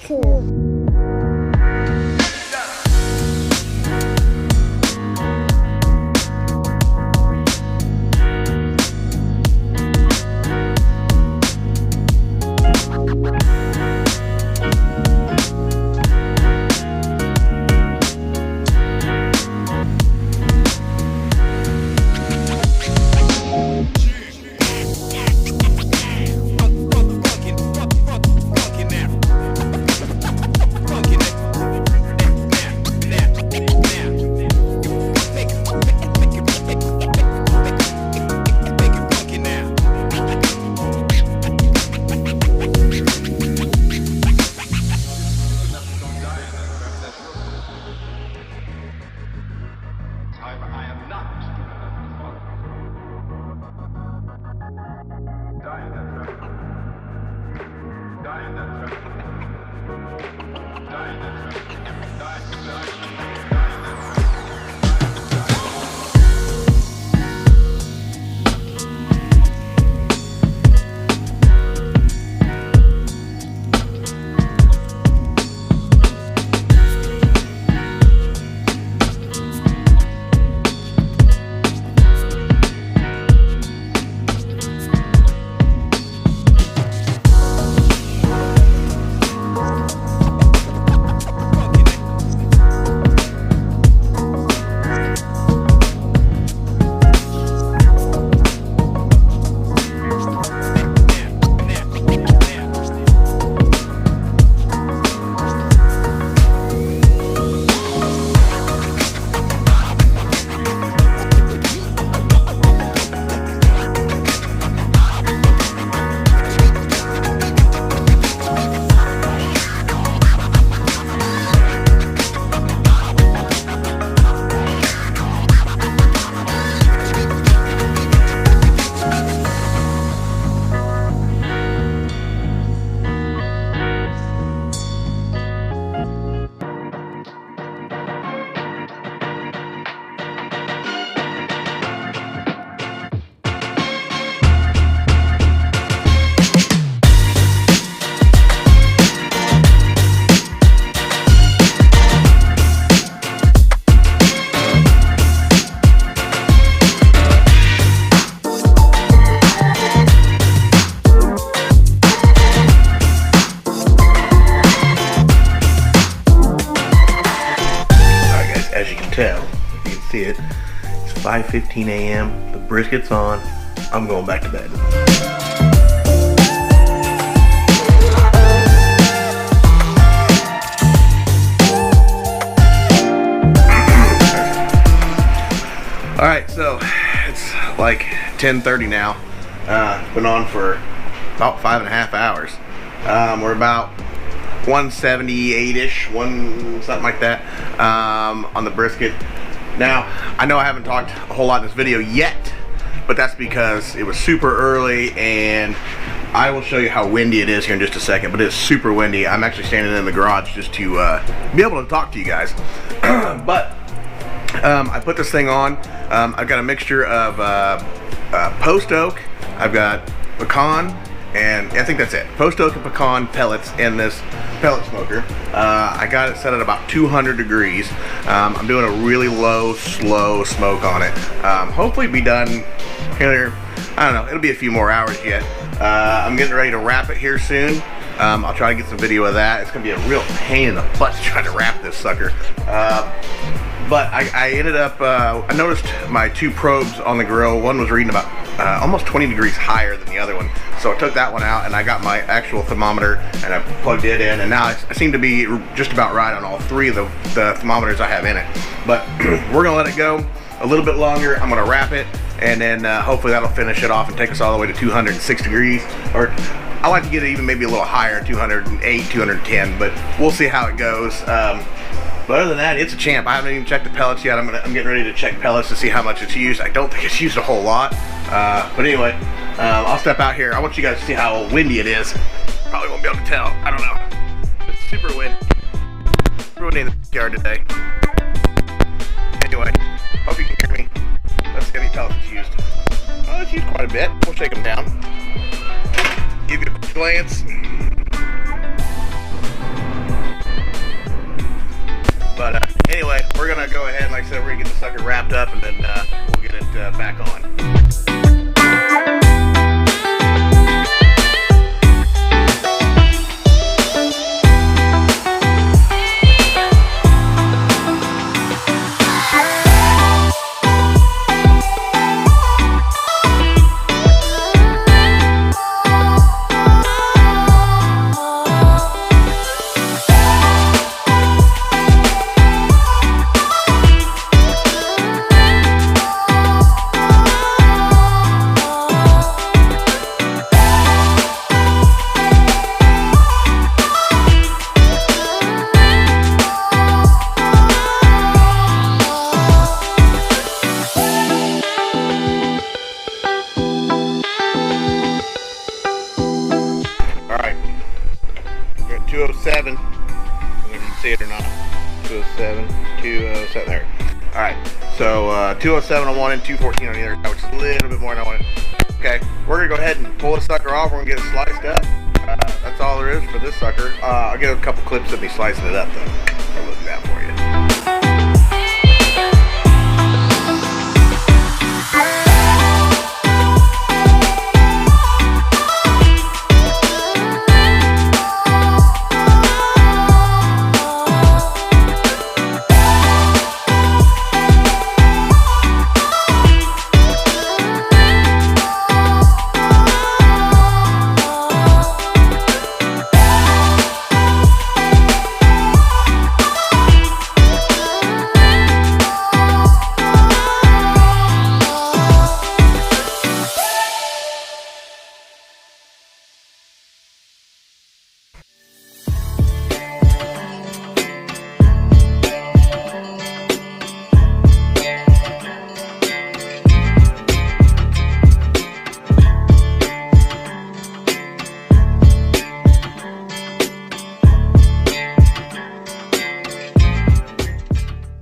DLX. As you can tell, if you can see it, it's 5:15 a.m. The brisket's on. I'm going back to bed. All right, so it's like 10:30 now. Been on for about 5.5 hours. We're about 178-ish, something like that, on the brisket. Now, I know I haven't talked a whole lot in this video yet, but that's because it was super early, and I will show you how windy it is here in just a second, but it's super windy. I'm actually standing in the garage just to be able to talk to you guys. But I put this thing on. I've got a mixture of post oak, I've got pecan, and I think that's it. Post oak and pecan pellets in this pellet smoker. I got it set at about 200 degrees. I'm doing a really low, slow smoke on it. Hopefully be done here, I don't know, it'll be a few more hours yet. I'm getting ready to wrap it here soon. I'll try to get some video of that. It's gonna be a real pain in the butt to try to wrap this sucker. But I ended up, I noticed my two probes on the grill, one was reading about almost 20 degrees higher than the other one. So I took that one out and I got my actual thermometer and I plugged it in, and now I seem to be just about right on all three of the thermometers I have in it. But we're gonna let it go a little bit longer. I'm gonna wrap it, and then hopefully that'll finish it off and take us all the way to 206 degrees. Or I like to get it even maybe a little higher, 208, 210, but we'll see how it goes. But other than that, it's a champ. I haven't even checked the pellets yet. I'm getting ready to check pellets to see how much it's used. I don't think it's used a whole lot. But anyway, I'll step out here. I want you guys to see how windy it is. Probably won't be able to tell. I don't know. It's super windy. Super windy in the backyard today. Anyway, hope you can hear me. Let's see how many pellets it's used. Oh, it's used quite a bit. We'll shake them down. Give you a quick glance. we're gonna go ahead, like I said, we're gonna get the sucker wrapped up, and then we'll get it back on. Alright, we're at 207, I don't know if you can see it or not, 207, there. Alright, so 207 on one end, 214 on the other, which is a little bit more than I wanted. Okay, we're going to go ahead and pull the sucker off, we're going to get it sliced up. That's all there is for this sucker. I'll get a couple clips of me slicing it up though.